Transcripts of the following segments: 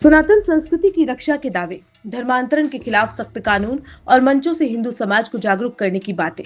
सनातन संस्कृति की रक्षा के दावे, धर्मांतरण के खिलाफ सख्त कानून और मंचों से हिंदू समाज को जागरूक करने की बातें।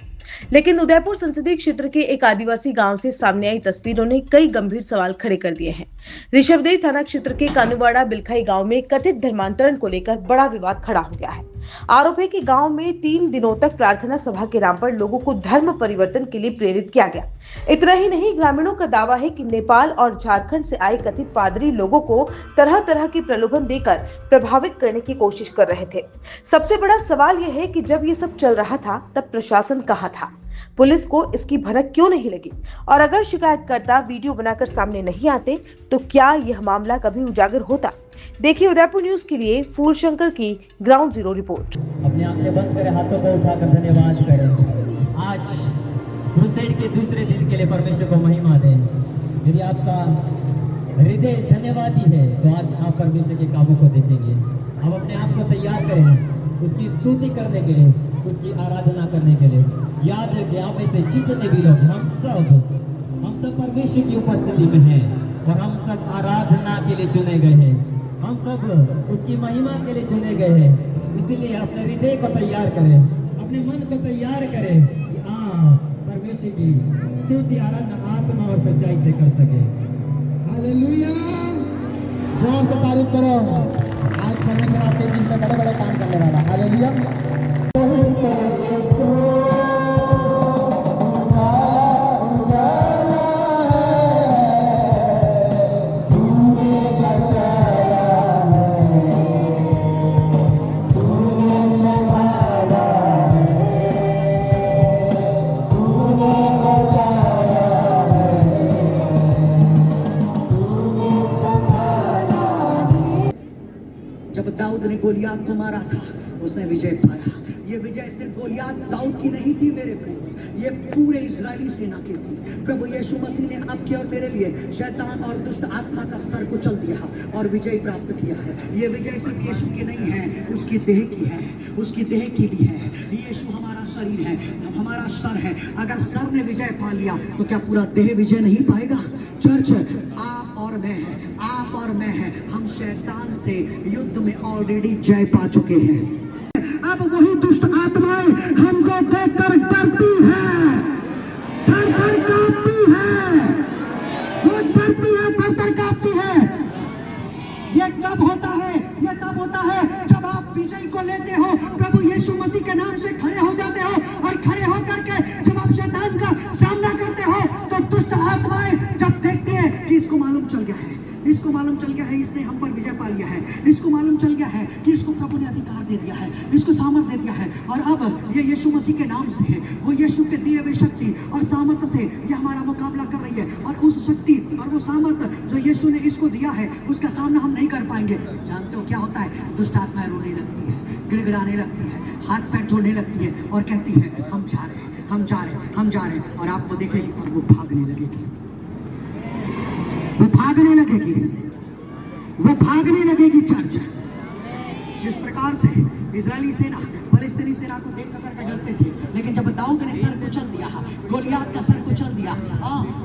लेकिन उदयपुर संसदीय क्षेत्र के एक आदिवासी गांव से सामने आई तस्वीरों ने कई गंभीर सवाल खड़े कर दिए हैं। ऋषभदेव थाना क्षेत्र के कानूवाड़ा बिलखाई गांव में कथित धर्मांतरण को लेकर बड़ा विवाद खड़ा हो गया है। आरोप है कि गांव में 3 दिनों तक प्रार्थना सभा के नाम पर लोगों को धर्म परिवर्तन के लिए प्रेरित किया गया। इतना ही नहीं, ग्रामीणों का दावा है कि नेपाल और झारखंड से आए कथित पादरी लोगों को तरह तरह की प्रलोभन देकर प्रभावित करने की कोशिश कर रहे थे। सबसे बड़ा सवाल यह है कि जब ये सब चल रहा था तब प्रशासन कहाँ था? पुलिस को इसकी भनक क्यों नहीं लगी? और अगर शिकायतकर्ता वीडियो बनाकर सामने नहीं आते तो क्या यह मामला कभी उजागर होता? देखिए उदयपुर न्यूज के लिए फूल शंकर की ग्राउंड जीरो रिपोर्ट। अपनी आंखें बंद करें, हाथों को उठाकर धन्यवाद करें। आज क्रूसेड के दूसरे दिन के लिए परमेश्वर को महिमा दें। यदि आपका हृदय धन्यवादी है तो आज आप परमेश्वर के कामों को देखेंगे। अब अपने आप को तैयार करें उसकी स्तुति करने के लिए, उसकी आराधना करने के लिए। याद रखिए, आप ऐसे जितने भी लोग, हम सब परमेश्वर की उपस्थिति में हैं और हम सब आराधना के लिए चुने गए हैं। हम सब उसकी महिमा के लिए चुने गए हैं। इसीलिए अपने हृदय को तैयार करें, अपने मन को तैयार करें कि परमेश्वर की स्तुति आराधना आत्मा और सच्चाई से कर सके। हालेलुया, जोर से तारीफ करो। आज परमेश्वर आपके जीवन में बड़े बड़े काम करने वाला। हालेलुया। जब दाऊद ने गोलियात को मारा था उसने विजय पाया। ये विजय सिर्फ गोलियात दाऊद की नहीं थी मेरे प्रिय, ये पूरे इजरायली सेना की थी। प्रभु यीशु मसीह ने आपके और मेरे लिए शैतान और दुष्ट आत्मा का सर कुचल दिया और विजय प्राप्त किया है। ये विजय सिर्फ यीशु की नहीं है, उसकी देह की है, उसकी देह की भी है। यीशु हमारा शरीर है, हमारा सर है। अगर सर ने विजय पा लिया तो क्या पूरा देह विजय नहीं पाएगा? चर्च, आप और मैं है, आप और मैं है, हम शैतान से युद्ध में ऑलरेडी जय पा चुके हैं। अब वही दुष्ट आत्माएं हमको देखकर डरती है, थर-थर कांपती है, वो डरती है, थर-थर कांपती है। ये कब होता है? ये तब होता है जब आप विजय को लेते हो, प्रभु यीशु मसीह के नाम से खड़े हो जाते हो और खड़े होकर के जब आप शैतान का सामना करते हो तो दुष्ट आत्माएं जब देखती है कि इसको मालूम चल गया है, इसको मालूम चल गया है, इसने हम पर विजय पा लिया है, इसको मालूम चल गया है कि इसको प्रभु ने अधिकार दे दिया है, इसको सामर्थ दे दिया है और अब ये यीशु मसीह के नाम से है, वो यीशु के दिए हुए शक्ति और सामर्थ से ये हमारा मुकाबला कर रही है। और उस शक्ति और वो सामर्थ जो यीशु ने इसको दिया है उसका सामना हम नहीं कर पाएंगे। जानते हो क्या होता है? दुष्ट आत्माएं रोने लगती है, गिड़गिड़ाने लगती है, हाथ पैर जोड़ने लगती है और कहती है हम जा रहे हैं, हम जा रहे हैं, हम जा रहे हैं। और आपको देखेगी और वो भागने लगेगी, वो भागने लगेगी, वो भागने लगेगी। चर्च, जिस प्रकार से इजरायली सेना फलस्तीनी सेना को देख कर डरते थे, लेकिन जब दाऊद ने सर कुचल दिया, गोलियात का सर कुचल दिया,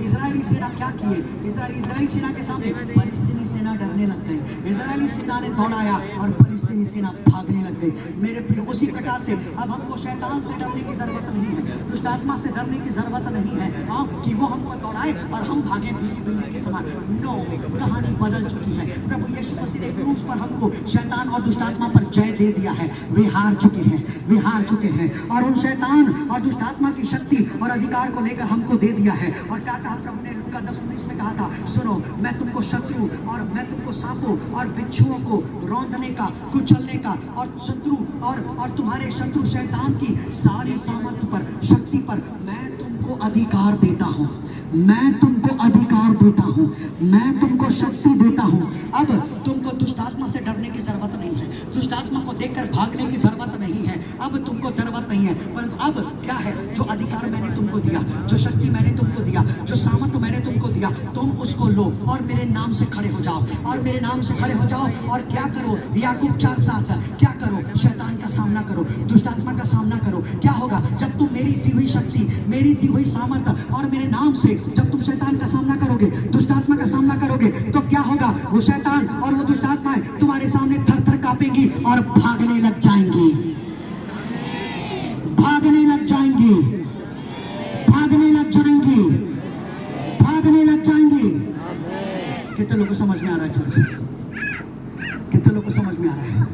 इजरायली सेना क्या किए? इजरायली सेना के सामने फलस्तीनी सेना डरने लग गई। इजरायली सेना ने दौड़ाया और फलस्तीनी सेना भागने लग गई। मेरे प्रिय, उसी प्रकार से अब हमको शैतान से डरने की जरूरत नहीं है, दुष्ट आत्मा से डरने की जरूरत नहीं है कि वो हमको दौड़ाए और हम भागे भीगी बिल्ली के समान। नो, कहानी बदल चुकी है। प्रभु यीशु मसीह ने क्रूस पर हमको शैतान और दुष्ट आत्मा पर जय दे दिया है। वे हार चुके हैं, वे हार चुके हैं और उन शैतान और दुष्ट आत्मा की शक्ति और अधिकार को लेकर हमको दे दिया है। और क्या कहा प्रभु ने? लूका 10:19 में कहा था, सुनो, मैं तुमको शत्रु और मैं तुमको सांपों और बिच्छुओं को रौंदने का, कुचलने का और शत्रु और तुम्हारे शत्रु शैतान की सारी सामर्थ पर, शक्ति पर मैं तुमको अधिकार देता हूँ, मैं तुमको अधिकार देता हूँ, मैं तुमको शक्ति देता हूँ। अब तुमको दुष्ट आत्मा से डरने की जरूरत नहीं है, दुष्ट आत्मा को देखकर भागने की जरूरत नहीं है, अब तुमको जरूरत नहीं है। परंतु अब क्या है? जो अधिकार मैंने तुमको दिया, जो शक्ति मैंने तुमको दिया, जो सामर्थ मैंने तुमको दिया, तुम उसको लो और मेरे नाम से खड़े हो जाओ, और मेरे नाम से खड़े हो जाओ और क्या करो? याकूब 4:7, क्या करो? शैतान का सामना करो, दुष्ट आत्मा का सामना करो। क्या होगा? जब तुम मेरी दी हुई शक्ति, मेरी दी हुई सामर्थ और मेरे नाम से जब तुम शैतान का सामना करोगे, दुष्ट आत्मा का सामना करोगे, तो क्या होगा? वो शैतान और वो दुष्ट आत्माएं तुम्हारे और भागने लग जाएंगे, भागने लग जाएंगे, भागने लग जाएंगे, भागने लग जाएंगे। कितने लोगों को समझ में आ रहा है चर्च? कितने लोगों को समझ में आ रहा है?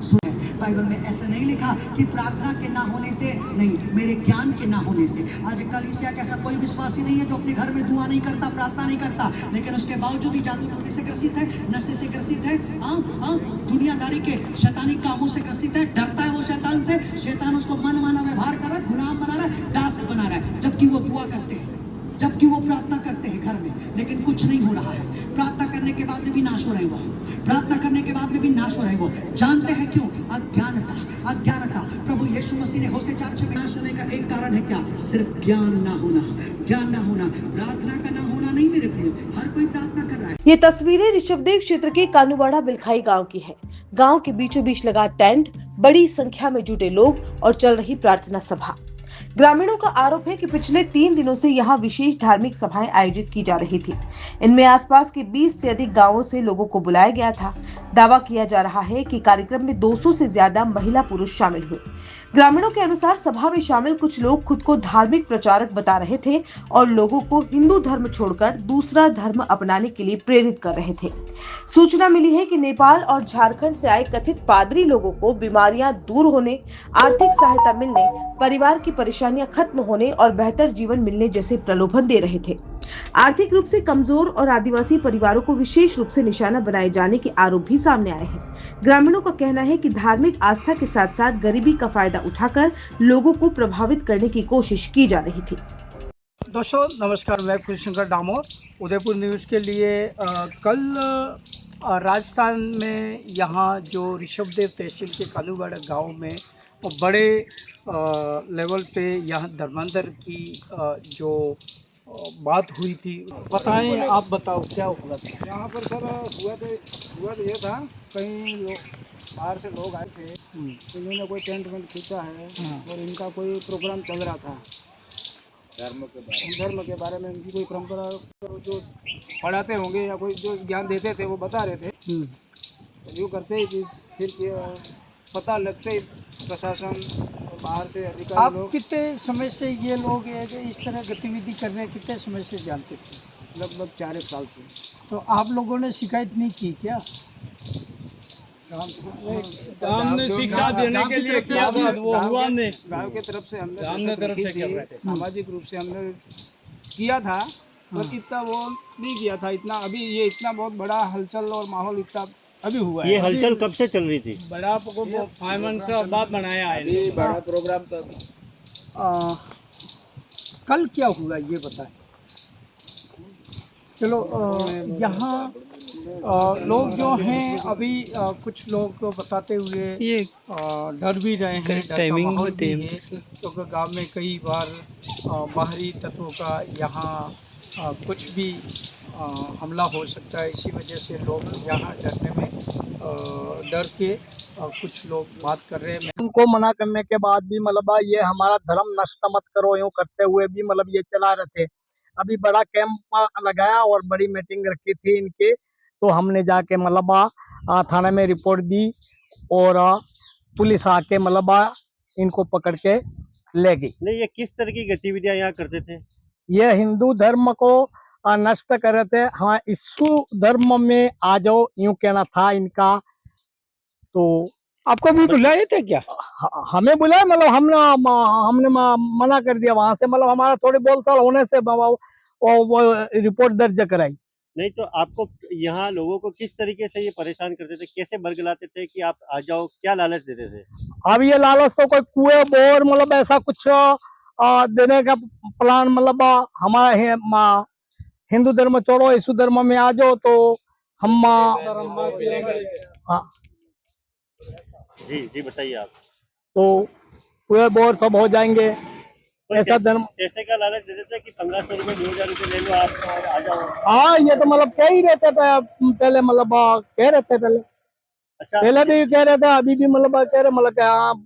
सुने, बाइबल में ऐसा नहीं लिखा कि प्रार्थना के ना होने से नहीं, मेरे ज्ञान के ना होने से। आज कलीसिया का ऐसा कोई विश्वासी नहीं है जो अपने घर में दुआ नहीं करता, प्रार्थना नहीं करता, लेकिन उसके बावजूद ही जादू टोने से ग्रसित है, नशे से ग्रसित है, दुनियादारी के शैतानी कामों से ग्रसित है, डरता है वो शैतान से। शैतान उसको मन माना व्यवहार कर रहा है, गुलाम बना रहा है, दास बना रहा है, जबकि वो दुआ करते हैं, जबकि वो प्रार्थना करते हैं घर में, लेकिन कुछ नहीं हो रहा है। प्रार्थना करने के बाद में भी नाश हो रहे वो, प्रार्थना करने के बाद में भी नाश हो रहे वो। जानते हैं क्यों? अज्ञानता, अज्ञानता। प्रभु यीशु मसीह ने होशे 4:6 में नाश होने का एक कारण है क्या? सिर्फ ज्ञान ना होना, ज्ञान ना होना, प्रार्थना का ना होना नहीं मेरे प्रियो। हर कोई प्रार्थना कर रहा है। ये तस्वीरें ऋषभदेव क्षेत्र के कानूवाड़ा बिलखाई गांव की है। गांव के बीचों बीच लगा टेंट, बड़ी संख्या में जुटे लोग और चल रही प्रार्थना सभा। ग्रामीणों का आरोप है कि पिछले 3 दिनों से यहाँ विशेष धार्मिक सभाएं आयोजित की जा रही थी। इनमें आसपास के 20 से अधिक गांवों से लोगों को बुलाया गया था। दावा किया जा रहा है कि कार्यक्रम में 200 से ज्यादा महिला पुरुष शामिल हुए। ग्रामीणों के अनुसार सभा में शामिल कुछ लोग खुद को धार्मिक प्रचारक बता रहे थे और लोगों को हिंदू धर्म छोड़कर दूसरा धर्म अपनाने के लिए प्रेरित कर रहे थे। सूचना मिली है कि नेपाल और झारखंड से आए कथित पादरी लोगों को बीमारियां दूर होने, आर्थिक सहायता मिलने, परिवार की परेशानियां खत्म होने और बेहतर जीवन मिलने जैसे प्रलोभन दे रहे थे। आर्थिक रूप से कमजोर और आदिवासी परिवारों को विशेष रूप से निशाना बनाए जाने के आरोप भी सामने आए हैं। ग्रामीणों का कहना है कि धार्मिक आस्था के साथ साथ गरीबी का फायदा उठाकर लोगों को प्रभावित करने की कोशिश की जा रही थी। दोस्तों नमस्कार, मैं कृष्णशंकर डामोर उदयपुर न्यूज़ के लिए कल राजस्थान में यहाँ जो ऋषभदेव तहसील के कालूवाड़ा गांव में बड़े लेवल पे यहाँ धर्मांतर की जो बात हुई थी, बताएं, आप बताओ क्या हुआ था यहाँ पर सर? हुआ तो ये था, कई लोग बाहर से लोग आए थे, इन्होंने कोई टेंट वेंट खींचा है और इनका कोई प्रोग्राम चल रहा था धर्म के बारे में। इनकी कोई परंपरा जो पढ़ाते होंगे या कोई जो ज्ञान देते थे वो बता रहे थे। तो यूँ करते ही फिर पता लगते ही प्रशासन और बाहर से अधिकारी आप लोग। कितने समय से ये लोग इस तरह गतिविधि कर रहे हैं, कितने समय से जानते थे? लगभग 4 साल से। तो आप लोगों ने शिकायत नहीं की क्या? हमने शिक्षा देने के लिए किया था, वो हुआ नहीं। गांव की तरफ से हमने तरफ से कर रहे थे, सामाजिक रूप से हमने किया था, पर इतना वो नहीं किया था इतना। अभी ये इतना बहुत बड़ा हलचल और माहौल इतना अभी हुआ है। ये हलचल कब से चल रही थी? बड़ा से बात बनाया है, बड़ा प्रोग्राम था। कल क्या हुआ ये बताएं। चलो, यहाँ लोग जो हैं अभी कुछ लोग बताते हुए ये डर भी रहे हैं, टाइमिंग होती है क्योंकि गांव में कई बार बाहरी तत्वों का यहाँ कुछ भी हमला हो सकता है। इसी वजह से लोग यहाँ डरने में डर के कुछ लोग बात कर रहे हैं। उनको मना करने के बाद भी मतलब ये हमारा धर्म नष्ट मत करो यूँ करते हुए भी मतलब ये चला रहे थे। अभी बड़ा कैंप लगाया और बड़ी मीटिंग रखी थी इनके, तो हमने जाके मतलब थाने में रिपोर्ट दी और पुलिस आके मतलब इनको पकड़ के ले गई। नहीं, ये किस तरह की गतिविधियां यहाँ करते थे? ये हिंदू धर्म को नष्ट कर रहे थे। हाँ, ईसु धर्म में आ जाओ यूँ कहना था इनका। तो आपको भी बुलाए थे क्या? हमें बुलाया, मतलब हमने मना कर दिया वहां से। मतलब हमारा थोड़ी बोलचाल होने से वो रिपोर्ट दर्ज कराई। नहीं तो आपको यहाँ लोगों को किस तरीके से ये परेशान करते थे, कैसे बरगलाते थे कि आप आ जाओ, क्या लालच देते थे? अब ये लालच तो कोई कुएं बोर मतलब ऐसा कुछ देने का प्लान, मतलब हमारे हिंदू धर्म छोड़ो ईसु धर्म में आ जाओ तो हम जी बताइए आप। तो कुएं बोर सब हो जाएंगे, तो ऐसा धर्म। कैसे का लालच देते थे कि 1500 रुपये 2000 रुपये ले लो आप और आ जाओ? हाँ, ये तो मतलब कह ही रहते थे पहले, मतलब कह रहे थे पहले। अच्छा, पहले भी कह रहे थे, अभी भी मतलब कह रहे, मतलब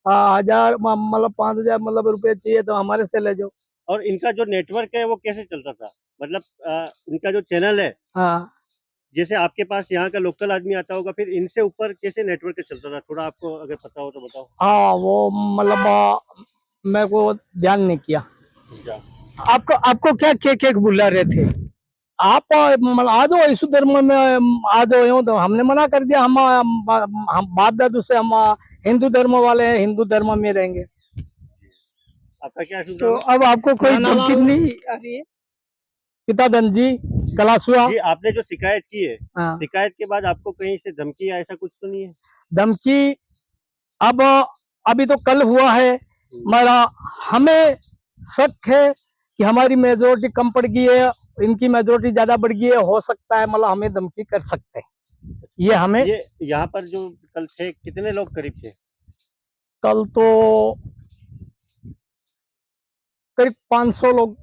हाँ 1000 मतलब 5000 मतलब रुपये चाहिए तो हमारे से ले जाओ। और इनका जो नेटवर्क है वो कैसे चलता था? मतलब इनका जो चैनल है, हाँ, जैसे आपके पास यहाँ का लोकल आदमी आता होगा, फिर इनसे ऊपर कैसे नेटवर्क चलता था, थोड़ा आपको अगर पता हो तो बताओ। हाँ वो मतलब मेरे को ध्यान नहीं किया। अच्छा। आपको आपको क्या के बुला रहे थे आप? मतलब आ जाओ इस धर्म में आ जाओ, यूं तो हमने मना कर दिया। हम बाप दादू से हम हिंदू धर्म वाले हैं, हिंदू धर्म में रहेंगे। आपका क्या शुभ तो नाम है? अब आपको कोई धमकी नहीं आ रही है? पिताधन जी कलासुआ। जी, आपने जो शिकायत की है, हाँ। शिकायत के बाद आपको कहीं से धमकी या ऐसा कुछ तो नहीं है? धमकी अब अभी तो कल हुआ है मेरा। हमें शक है कि हमारी मेजोरिटी कम पड़ गई है, इनकी मेजोरिटी ज्यादा बढ़ गई है, हो सकता है मतलब हमें धमकी कर सकते हैं। ये हमें ये यहाँ पर जो कल थे, कितने लोग करीब थे? कल तो करीब 500 लोग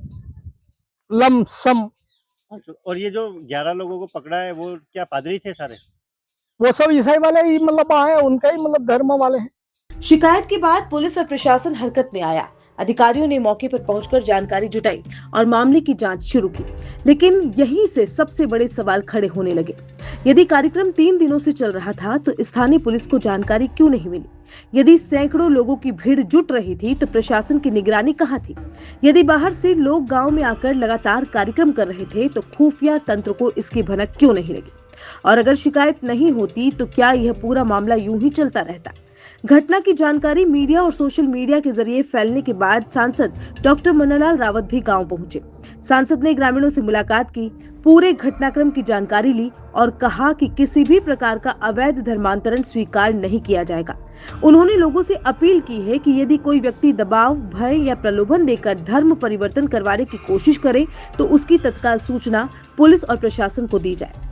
लमसम। और ये जो 11 लोगों को पकड़ा है, वो क्या पादरी थे सारे? वो सब ईसाई वाले ही मतलब आए, उनका ही मतलब धर्म वाले हैं। शिकायत के बाद पुलिस और प्रशासन हरकत में आया। अधिकारियों ने मौके पर पहुंचकर जानकारी जुटाई और मामले की जांच शुरू की। लेकिन यहीं से सबसे बड़े सवाल खड़े होने लगे। यदि कार्यक्रम 3 दिनों से चल रहा था तो स्थानीय पुलिस को जानकारी क्यों नहीं मिली? यदि सैकड़ों लोगों की भीड़ जुट रही थी तो प्रशासन की निगरानी कहाँ थी? यदि बाहर से लोग गांव में आकर लगातार कार्यक्रम कर रहे थे तो खुफिया तंत्र को इसकी भनक क्यों नहीं लगी? और अगर शिकायत नहीं होती तो क्या यह पूरा मामला यूं ही चलता रहता? घटना की जानकारी मीडिया और सोशल मीडिया के जरिए फैलने के बाद सांसद डॉक्टर मन्नालाल रावत भी गांव पहुंचे। सांसद ने ग्रामीणों से मुलाकात की, पूरे घटनाक्रम की जानकारी ली और कहा कि किसी भी प्रकार का अवैध धर्मांतरण स्वीकार नहीं किया जाएगा। उन्होंने लोगों से अपील की है कि यदि कोई व्यक्ति दबाव, भय या प्रलोभन देकर धर्म परिवर्तन करवाने की कोशिश करे तो उसकी तत्काल सूचना पुलिस और प्रशासन को दी जाए।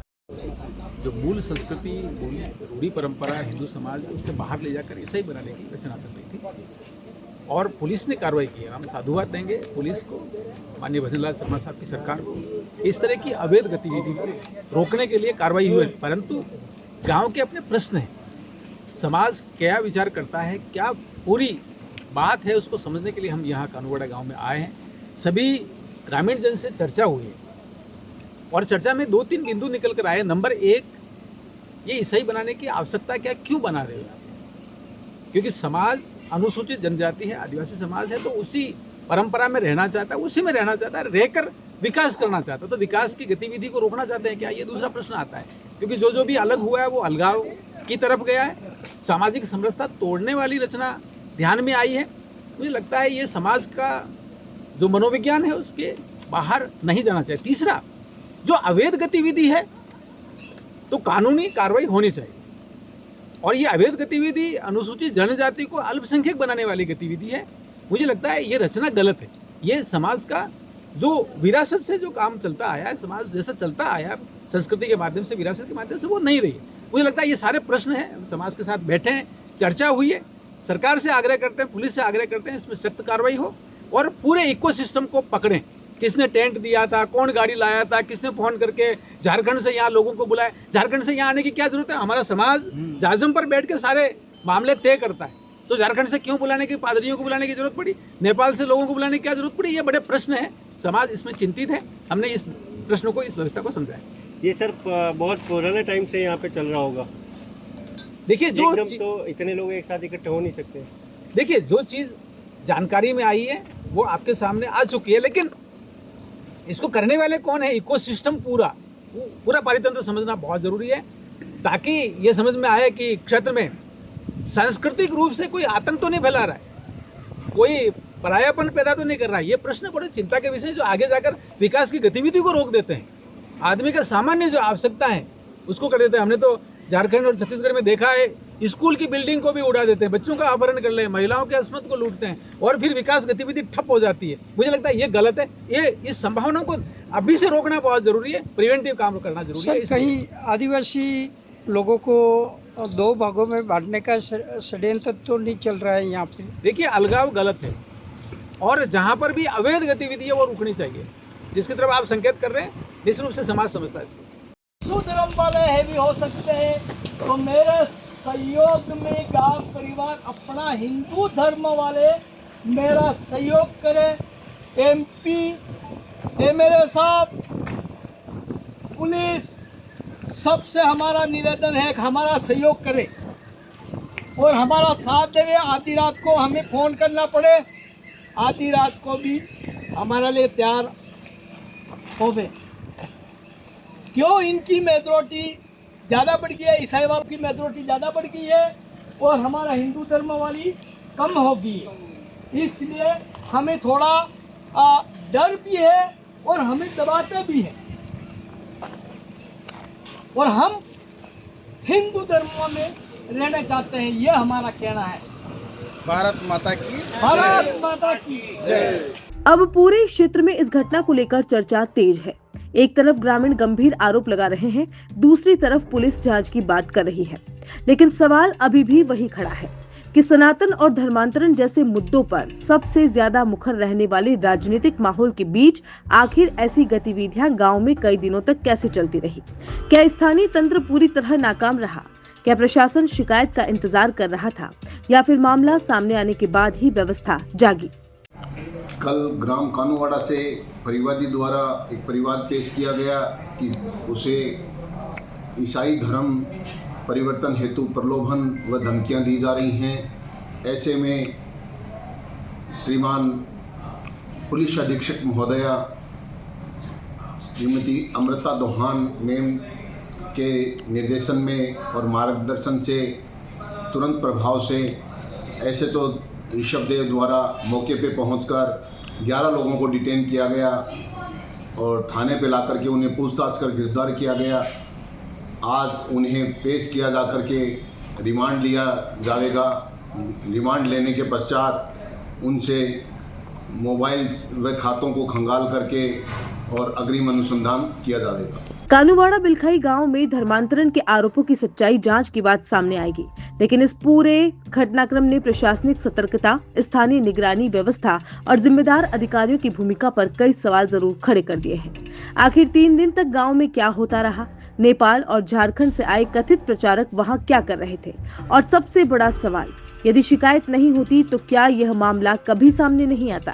जो मूल संस्कृति, मूल रूढ़ी परंपरा हिंदू समाज उससे बाहर ले जाकर ऐसा ही बनाने की रचना चल रही थी और पुलिस ने कार्रवाई की है। हम साधुवाद देंगे पुलिस को, माननीय भजनलाल शर्मा साहब की सरकार को। इस तरह की अवैध गतिविधि को रोकने के लिए कार्रवाई हुई है, परंतु गांव के अपने प्रश्न हैं। समाज क्या विचार करता है, क्या पूरी बात है, उसको समझने के लिए हम यहाँ कानूवाड़ा गाँव में आए हैं। सभी ग्रामीण जन से चर्चा हुई है और चर्चा में 2-3 बिंदु निकल कर आए। नंबर 1, ये ईसाई बनाने की आवश्यकता क्या, क्यों बना रहे हो? क्योंकि समाज अनुसूचित जनजाति है, आदिवासी समाज है, तो उसी परंपरा में रहना चाहता है, उसी में रहना चाहता है, रहकर विकास करना चाहता है। तो विकास की गतिविधि को रोकना चाहते हैं क्या? ये दूसरा प्रश्न आता है। क्योंकि जो भी अलग हुआ है वो अलगाव की तरफ गया है, सामाजिक समरसता तोड़ने वाली रचना ध्यान में आई है। मुझे लगता है ये समाज का जो मनोविज्ञान है उसके बाहर नहीं जाना चाहिए। तीसरा, जो अवैध गतिविधि है तो कानूनी कार्रवाई होनी चाहिए और ये अवैध गतिविधि अनुसूचित जनजाति को अल्पसंख्यक बनाने वाली गतिविधि है। मुझे लगता है ये रचना गलत है। ये समाज का जो विरासत से जो काम चलता आया है, समाज जैसा चलता आया संस्कृति के माध्यम से, विरासत के माध्यम से, वो नहीं रही है। मुझे लगता है ये सारे प्रश्न हैं, समाज के साथ बैठे हैं, चर्चा हुई है, सरकार से आग्रह करते हैं, पुलिस से आग्रह करते हैं इसमें सख्त कार्रवाई हो और पूरे इकोसिस्टम को पकड़ें। किसने टेंट दिया था, कौन गाड़ी लाया था, किसने फोन करके झारखंड से यहाँ लोगों को बुलाया? झारखंड से यहाँ आने की क्या जरूरत है? हमारा समाज जाजम पर बैठ के सारे मामले तय करता है, तो झारखंड से क्यों बुलाने की, पादरियों को बुलाने की जरूरत पड़ी? नेपाल से लोगों को बुलाने की क्या जरूरत पड़ी? ये बड़े प्रश्न है, समाज इसमें चिंतित है। हमने इस प्रश्नों को, इस व्यवस्था को समझाया। ये सर बहुत पुराने टाइम से यहाँ पे चल रहा होगा। देखिए, जो एकदम तो इतने लोग एक साथ इकट्ठे हो नहीं सकते। देखिए, जो चीज़ जानकारी में आई है वो आपके सामने आ चुकी है, लेकिन इसको करने वाले कौन है? इकोसिस्टम पूरा पारितंत्र समझना बहुत जरूरी है, ताकि ये समझ में आए कि क्षेत्र में सांस्कृतिक रूप से कोई आतंक तो नहीं फैला रहा है, कोई परायापन पैदा तो नहीं कर रहा है। ये प्रश्न बड़े चिंता के विषय जो आगे जाकर विकास की गतिविधि को रोक देते हैं। आदमी का सामान्य जो आवश्यकता है उसको कर देते हैं। हमने तो झारखंड और छत्तीसगढ़ में देखा है, स्कूल की बिल्डिंग को भी उड़ा देते हैं, बच्चों का अपहरण कर ले, महिलाओं के अस्मत को लूटते हैं और फिर विकास गतिविधि ठप हो जाती है। मुझे लगता है ये गलत है। ये इस संभावना को अभी से रोकना बहुत जरूरी है, प्रिवेंटिव काम करना जरूरी है। कहीं आदिवासी लोगों को 2 भागों में बांटने का षड्यंत्र तो नहीं चल रहा है यहाँ पे? देखिए, अलगाव गलत है और जहाँ पर भी अवैध गतिविधि है वो रुकनी चाहिए, जिसकी तरफ आप संकेत कर रहे हैं। निश्चित रूप से समाज समझता है इसको। धर्म वाले हैवी हो सकते हैं तो मेरे सहयोग में गांव परिवार अपना हिंदू धर्म वाले मेरा सहयोग करें। MP, MLA साहब, पुलिस, सबसे हमारा निवेदन है कि हमारा सहयोग करें और हमारा साथ देवे। आधी रात को हमें फ़ोन करना पड़े, आधी रात को भी हमारे लिए तैयार होवे। क्यों इनकी मेजॉरिटी ज़्यादा बढ़ गई है, ईसाई वालों की मेजॉरिटी ज़्यादा बढ़ गई है और हमारा हिंदू धर्म वाली कम हो गई है। इसलिए हमें थोड़ा डर भी है और हमें दबाते भी है और हम हिंदू धर्म में रहना चाहते हैं, यह हमारा कहना है। भारत माता की जय। अब पूरे क्षेत्र में इस घटना को लेकर चर्चा तेज है। एक तरफ ग्रामीण गंभीर आरोप लगा रहे हैं, दूसरी तरफ पुलिस जांच की बात कर रही है। लेकिन सवाल अभी भी वही खड़ा है कि सनातन और धर्मांतरण जैसे मुद्दों पर सबसे ज्यादा मुखर रहने वाले राजनीतिक माहौल के बीच आखिर ऐसी गतिविधियां गांव में कई दिनों तक कैसे चलती रही? क्या स्थानीय तंत्र पूरी तरह नाकाम रहा? क्या प्रशासन शिकायत का इंतजार कर रहा था या फिर मामला सामने आने के बाद ही व्यवस्था जागी? कल ग्राम कानूवाड़ा से परिवादी द्वारा एक परिवाद पेश किया गया कि उसे ईसाई धर्म परिवर्तन हेतु प्रलोभन व धमकियां दी जा रही हैं। ऐसे में श्रीमान पुलिस अधीक्षक महोदया श्रीमती अमृता दोहान मैम के निर्देशन में और मार्गदर्शन से तुरंत प्रभाव से SHO ऋषभदेव द्वारा मौके पे पहुंचकर 11 लोगों को डिटेन किया गया और थाने पे लाकर के उन्हें पूछताछ कर गिरफ्तार किया गया। आज उन्हें पेश किया जा कर के रिमांड लिया जाएगा। रिमांड लेने के पश्चात उनसे मोबाइल व खातों को खंगाल करके और अग्रिम अनुसंधान किया जाएगा। कानूवाड़ा बिलखाई गांव में धर्मांतरण के आरोपों की सच्चाई जांच के बाद सामने आएगी, लेकिन इस पूरे घटनाक्रम ने प्रशासनिक सतर्कता, स्थानीय निगरानी व्यवस्था और जिम्मेदार अधिकारियों की भूमिका पर कई सवाल जरूर खड़े कर दिए हैं। आखिर 3 दिन तक गांव में क्या होता रहा? नेपाल और झारखंड से आए कथित प्रचारक वहां क्या कर रहे थे? और सबसे बड़ा सवाल, यदि शिकायत नहीं होती तो क्या यह मामला कभी सामने नहीं आता?